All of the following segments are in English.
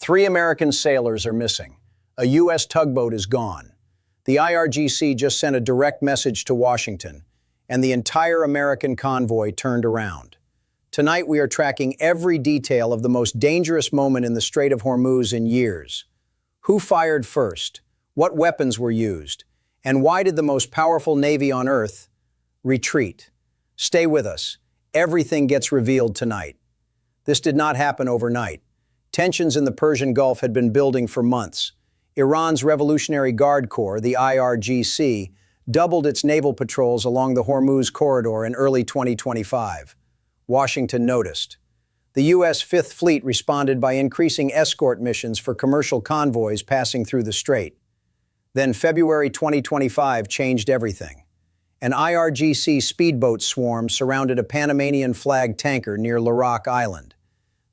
3 American sailors are missing. A U.S. tugboat is gone. The IRGC just sent a direct message to Washington, and the entire American convoy turned around. Tonight we are tracking every detail of the most dangerous moment in the Strait of Hormuz in years. Who fired first? What weapons were used? And why did the most powerful navy on Earth retreat? Stay with us. Everything gets revealed tonight. This did not happen overnight. Tensions in the Persian Gulf had been building for months. Iran's Revolutionary Guard Corps, the IRGC, doubled its naval patrols along the Hormuz corridor in early 2025. Washington noticed. The U.S. Fifth Fleet responded by increasing escort missions for commercial convoys passing through the strait. Then February 2025 changed everything. An IRGC speedboat swarm surrounded a Panamanian-flagged tanker near Larak Island.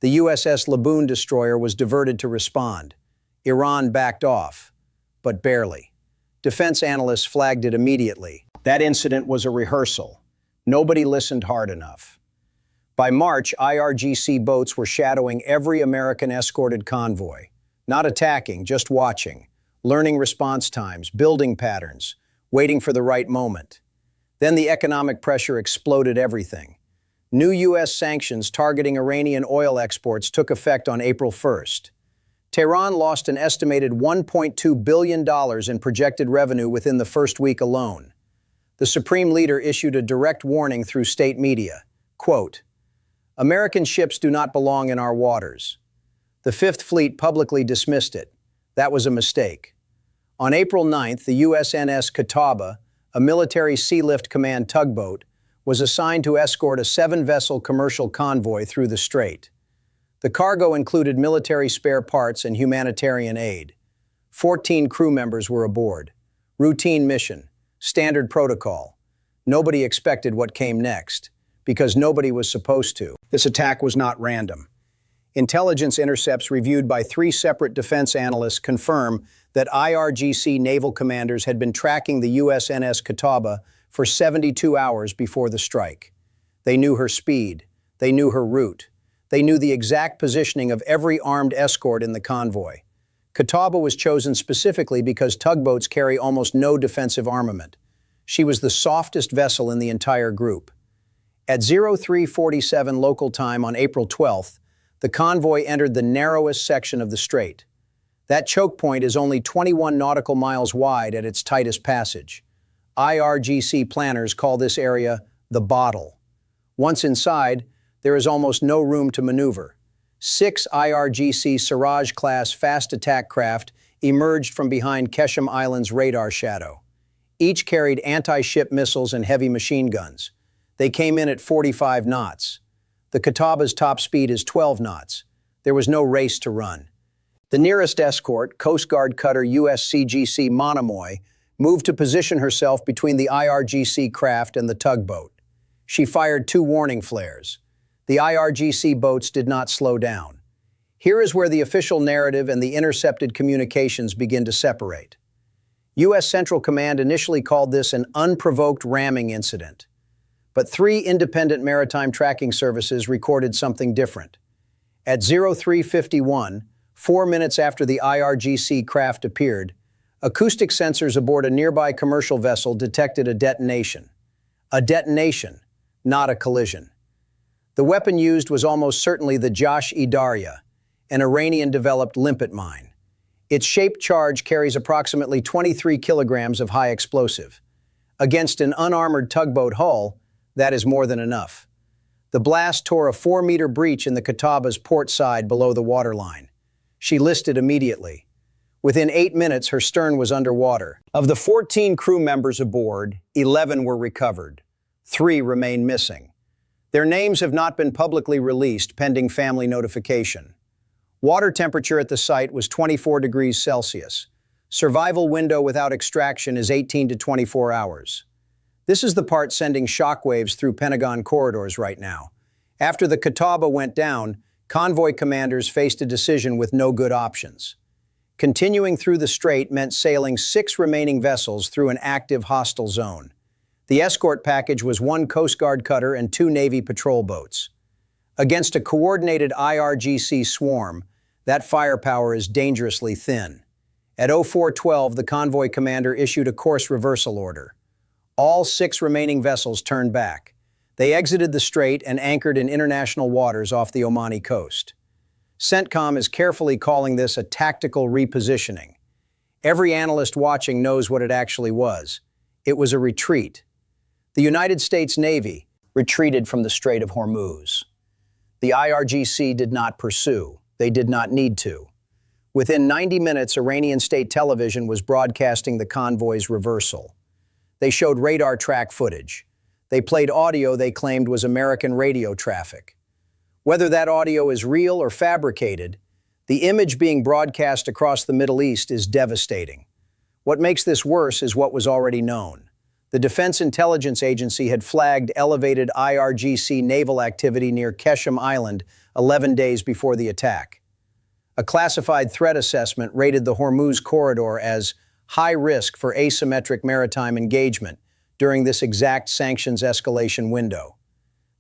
The USS Laboon destroyer was diverted to respond. Iran backed off, but barely. Defense analysts flagged it immediately. That incident was a rehearsal. Nobody listened hard enough. By March, IRGC boats were shadowing every American escorted convoy. Not attacking, just watching, learning response times, building patterns, waiting for the right moment. Then the economic pressure exploded everything. New U.S. sanctions targeting Iranian oil exports took effect on April 1st. Tehran lost an estimated $1.2 billion in projected revenue within the first week alone. The Supreme Leader issued a direct warning through state media. Quote, "American ships do not belong in our waters." The Fifth Fleet publicly dismissed it. That was a mistake. On April 9th, the USNS Catawba, a military Sealift Command tugboat, was assigned to escort a 7-vessel commercial convoy through the strait. The cargo included military spare parts and humanitarian aid. 14 crew members were aboard. Routine mission, standard protocol. Nobody expected what came next, because nobody was supposed to. This attack was not random. Intelligence intercepts reviewed by 3 separate defense analysts confirm that IRGC naval commanders had been tracking the USNS Catawba for 72 hours before the strike. They knew her speed. They knew her route. They knew the exact positioning of every armed escort in the convoy. Catawba was chosen specifically because tugboats carry almost no defensive armament. She was the softest vessel in the entire group. At 03:47 local time on April 12th, the convoy entered the narrowest section of the strait. That choke point is only 21 nautical miles wide at its tightest passage. IRGC planners call this area the bottle. Once inside, there is almost no room to maneuver. 6 IRGC Siraj-class fast attack craft emerged from behind Keshem Island's radar shadow. Each carried anti-ship missiles and heavy machine guns. They came in at 45 knots. The Catawba's top speed is 12 knots. There was no race to run. The nearest escort, Coast Guard cutter USCGC Monomoy, moved to position herself between the IRGC craft and the tugboat. She fired 2 warning flares. The IRGC boats did not slow down. Here is where the official narrative and the intercepted communications begin to separate. U.S. Central Command initially called this an unprovoked ramming incident. But 3 independent maritime tracking services recorded something different. At 03:51, 4 minutes after the IRGC craft appeared, acoustic sensors aboard a nearby commercial vessel detected a detonation. A detonation, not a collision. The weapon used was almost certainly the Josh-e-Darya, an Iranian-developed limpet mine. Its shaped charge carries approximately 23 kilograms of high explosive. Against an unarmored tugboat hull, that is more than enough. The blast tore a 4-meter breach in the Catawba's port side below the waterline. She listed immediately. Within 8 minutes, her stern was underwater. Of the 14 crew members aboard, 11 were recovered. 3 remain missing. Their names have not been publicly released pending family notification. Water temperature at the site was 24 degrees Celsius. Survival window without extraction is 18 to 24 hours. This is the part sending shockwaves through Pentagon corridors right now. After the Catawba went down, convoy commanders faced a decision with no good options. Continuing through the strait meant sailing 6 remaining vessels through an active hostile zone. The escort package was 1 Coast Guard cutter and 2 Navy patrol boats. Against a coordinated IRGC swarm, That firepower is dangerously thin. At 0412, the convoy commander issued a course reversal order. All 6 remaining vessels turned back. They exited the strait and anchored in international waters off the Omani coast. CENTCOM is carefully calling this a tactical repositioning. Every analyst watching knows what it actually was. It was a retreat. The United States Navy retreated from the Strait of Hormuz. The IRGC did not pursue. They did not need to. Within 90 minutes, Iranian state television was broadcasting the convoy's reversal. They showed radar track footage. They played audio they claimed was American radio traffic. Whether that audio is real or fabricated, the image being broadcast across the Middle East is devastating. What makes this worse is what was already known. The Defense Intelligence Agency had flagged elevated IRGC naval activity near Keshem Island 11 days before the attack. A classified threat assessment rated the Hormuz corridor as high risk for asymmetric maritime engagement during this exact sanctions escalation window.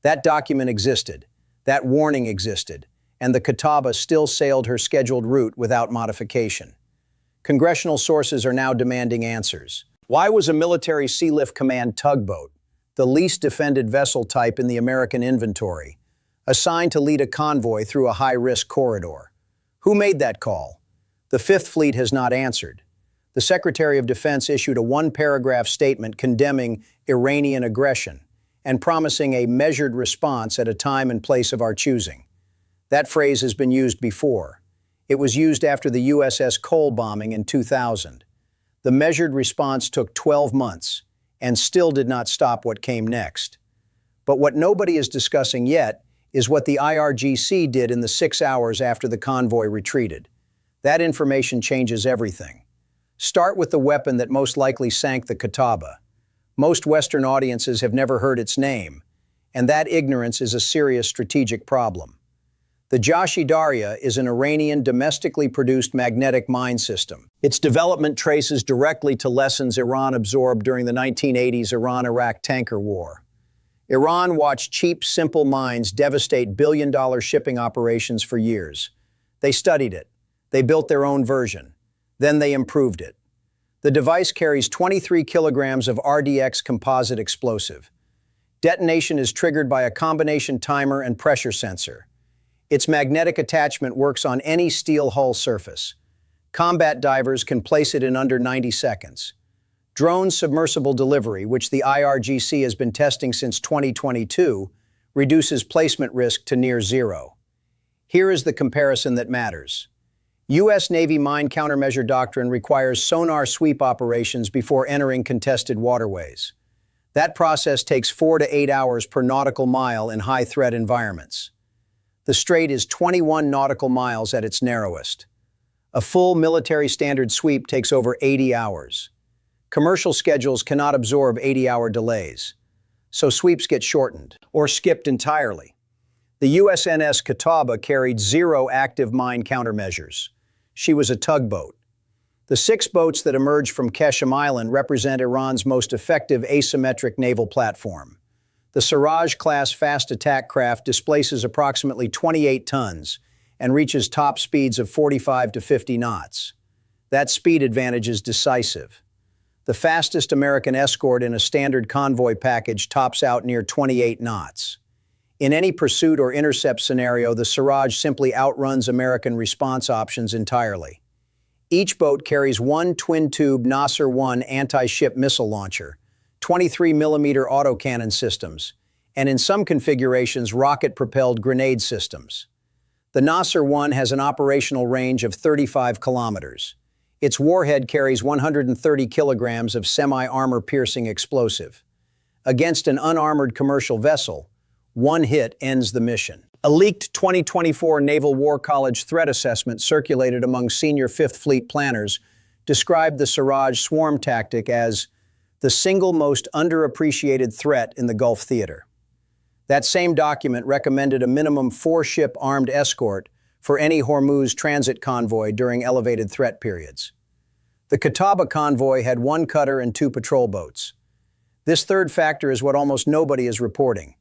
That document existed, that warning existed, and the Catawba still sailed her scheduled route without modification. Congressional sources are now demanding answers. Why was a military Sealift Command tugboat, the least defended vessel type in the American inventory, assigned to lead a convoy through a high-risk corridor? Who made that call? The Fifth Fleet has not answered. The Secretary of Defense issued a 1-paragraph statement condemning Iranian aggression and promising a measured response at a time and place of our choosing. That phrase has been used before. It was used after the USS Cole bombing in 2000. The measured response took 12 months and still did not stop what came next. But what nobody is discussing yet is what the IRGC did in the 6 hours after the convoy retreated. That information changes everything. Start with the weapon that most likely sank the Catawba. Most Western audiences have never heard its name, and that ignorance is a serious strategic problem. The Jashi Darya is an Iranian domestically produced magnetic mine system. Its development traces directly to lessons Iran absorbed during the 1980s Iran-Iraq tanker war. Iran watched cheap, simple mines devastate billion-dollar shipping operations for years. They studied it. They built their own version. Then they improved it. The device carries 23 kilograms of RDX composite explosive. Detonation is triggered by a combination timer and pressure sensor. Its magnetic attachment works on any steel hull surface. Combat divers can place it in under 90 seconds. Drone submersible delivery, which the IRGC has been testing since 2022, reduces placement risk to near zero. Here is the comparison that matters. U.S. Navy mine countermeasure doctrine requires sonar sweep operations before entering contested waterways. That process takes 4 to 8 hours per nautical mile in high-threat environments. The strait is 21 nautical miles at its narrowest. A full military standard sweep takes over 80 hours. Commercial schedules cannot absorb 80-hour delays, so sweeps get shortened or skipped entirely. The USNS Catawba carried 0 active mine countermeasures. She was a tugboat. The 6 boats that emerged from Keshem Island represent Iran's most effective asymmetric naval platform. The Siraj-class fast attack craft displaces approximately 28 tons and reaches top speeds of 45 to 50 knots. That speed advantage is decisive. The fastest American escort in a standard convoy package tops out near 28 knots. In any pursuit or intercept scenario, the Siraj simply outruns American response options entirely. Each boat carries one twin-tube Nasser-1 anti-ship missile launcher, 23mm autocannon systems, and in some configurations, rocket-propelled grenade systems. The Nasser-1 has an operational range of 35 kilometers. Its warhead carries 130 kilograms of semi-armor-piercing explosive. Against an unarmored commercial vessel, one hit ends the mission. A leaked 2024 Naval War College threat assessment circulated among senior Fifth Fleet planners described the Siraj swarm tactic as the single most underappreciated threat in the Gulf theater. That same document recommended a minimum 4-ship armed escort for any Hormuz transit convoy during elevated threat periods. The Catawba convoy had 1 cutter and 2 patrol boats. This third factor is what almost nobody is reporting.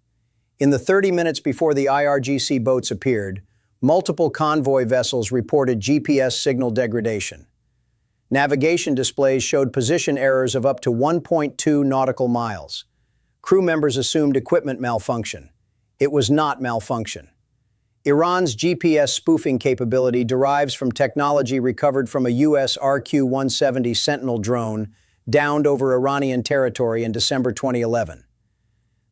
In the 30 minutes before the IRGC boats appeared, multiple convoy vessels reported GPS signal degradation. Navigation displays showed position errors of up to 1.2 nautical miles. Crew members assumed equipment malfunction. It was not malfunction. Iran's GPS spoofing capability derives from technology recovered from a U.S. RQ-170 Sentinel drone downed over Iranian territory in December 2011.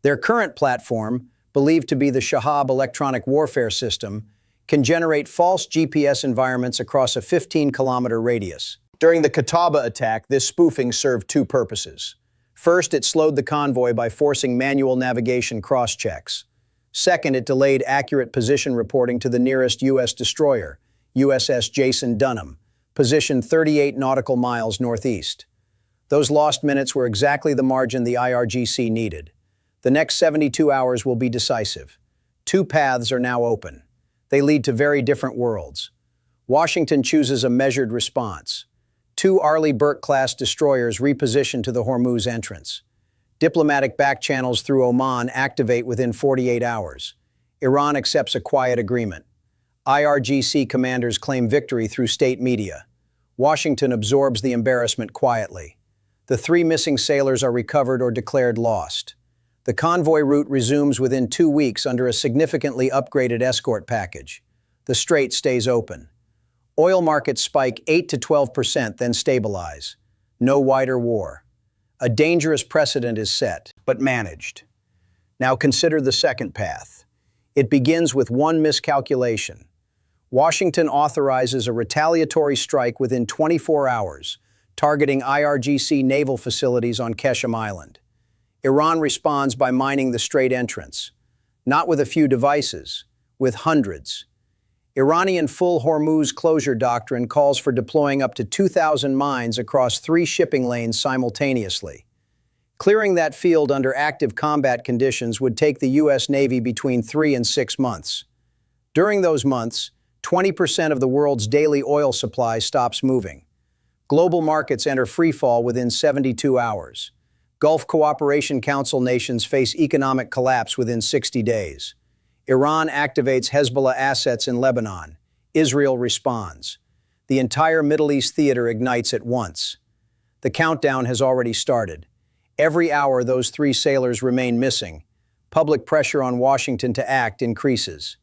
Their current platform, believed to be the Shahab electronic warfare system, can generate false GPS environments across a 15-kilometer radius. During the Qataba attack, this spoofing served two purposes. First, it slowed the convoy by forcing manual navigation cross-checks. Second, it delayed accurate position reporting to the nearest U.S. destroyer, USS Jason Dunham, positioned 38 nautical miles northeast. Those lost minutes were exactly the margin the IRGC needed. The next 72 hours will be decisive. Two paths are now open. They lead to very different worlds. Washington chooses a measured response. Two Arleigh Burke-class destroyers reposition to the Hormuz entrance. Diplomatic back channels through Oman activate within 48 hours. Iran accepts a quiet agreement. IRGC commanders claim victory through state media. Washington absorbs the embarrassment quietly. The three missing sailors are recovered or declared lost. The convoy route resumes within 2 weeks under a significantly upgraded escort package. The strait stays open. Oil markets spike 8 to 12%, then stabilize. No wider war. A dangerous precedent is set, but managed. Now consider the second path. It begins with one miscalculation. Washington authorizes a retaliatory strike within 24 hours, targeting IRGC naval facilities on Qeshm Island. Iran responds by mining the strait entrance, not with a few devices, with hundreds. Iranian full Hormuz closure doctrine calls for deploying up to 2,000 mines across 3 shipping lanes simultaneously. Clearing that field under active combat conditions would take the U.S. Navy between 3 and 6 months. During those months, 20% of the world's daily oil supply stops moving. Global markets enter freefall within 72 hours. Gulf Cooperation Council nations face economic collapse within 60 days. Iran activates Hezbollah assets in Lebanon. Israel responds. The entire Middle East theater ignites at once. The countdown has already started. Every hour those 3 sailors remain missing. Public pressure on Washington to act increases.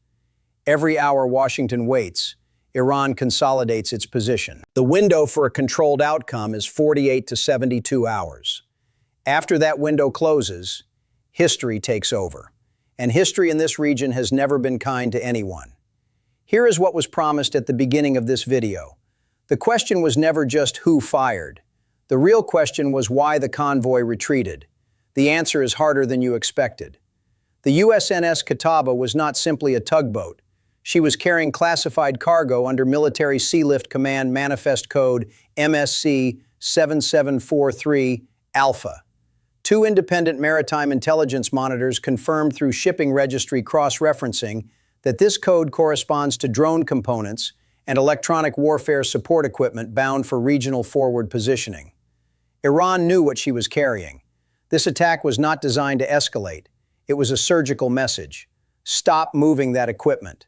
Every hour Washington waits, Iran consolidates its position. The window for a controlled outcome is 48 to 72 hours. After that window closes, history takes over. And history in this region has never been kind to anyone. Here is what was promised at the beginning of this video. The question was never just who fired. The real question was why the convoy retreated. The answer is harder than you expected. The USNS Qataba was not simply a tugboat. She was carrying classified cargo under Military Sealift Command Manifest Code MSC 7743 Alpha. 2 independent maritime intelligence monitors confirmed through shipping registry cross-referencing that this code corresponds to drone components and electronic warfare support equipment bound for regional forward positioning. Iran knew what she was carrying. This attack was not designed to escalate. It was a surgical message. Stop moving that equipment.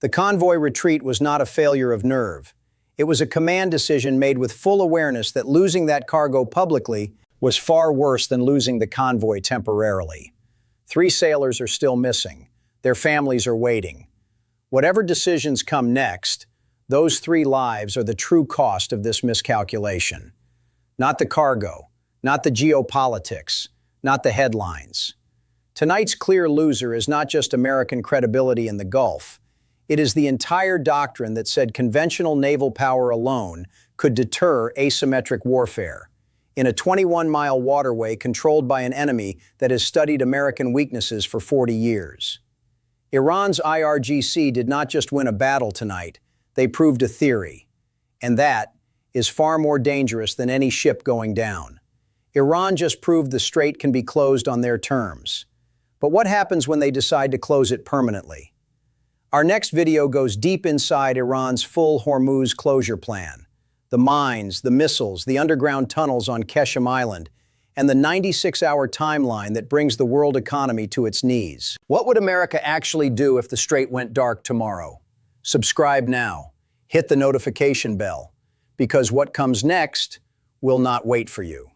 The convoy retreat was not a failure of nerve. It was a command decision made with full awareness that losing that cargo publicly was far worse than losing the convoy temporarily. 3 sailors are still missing. Their families are waiting. Whatever decisions come next, those 3 lives are the true cost of this miscalculation. Not the cargo, not the geopolitics, not the headlines. Tonight's clear loser is not just American credibility in the Gulf. It is the entire doctrine that said conventional naval power alone could deter asymmetric warfare. In a 21-mile waterway controlled by an enemy that has studied American weaknesses for 40 years. Iran's IRGC did not just win a battle tonight, they proved a theory. And that is far more dangerous than any ship going down. Iran just proved the strait can be closed on their terms. But what happens when they decide to close it permanently? Our next video goes deep inside Iran's full Hormuz closure plan. The mines, the missiles, the underground tunnels on Qeshm Island, and the 96-hour timeline that brings the world economy to its knees. What would America actually do if the strait went dark tomorrow? Subscribe now. Hit the notification bell, because what comes next will not wait for you.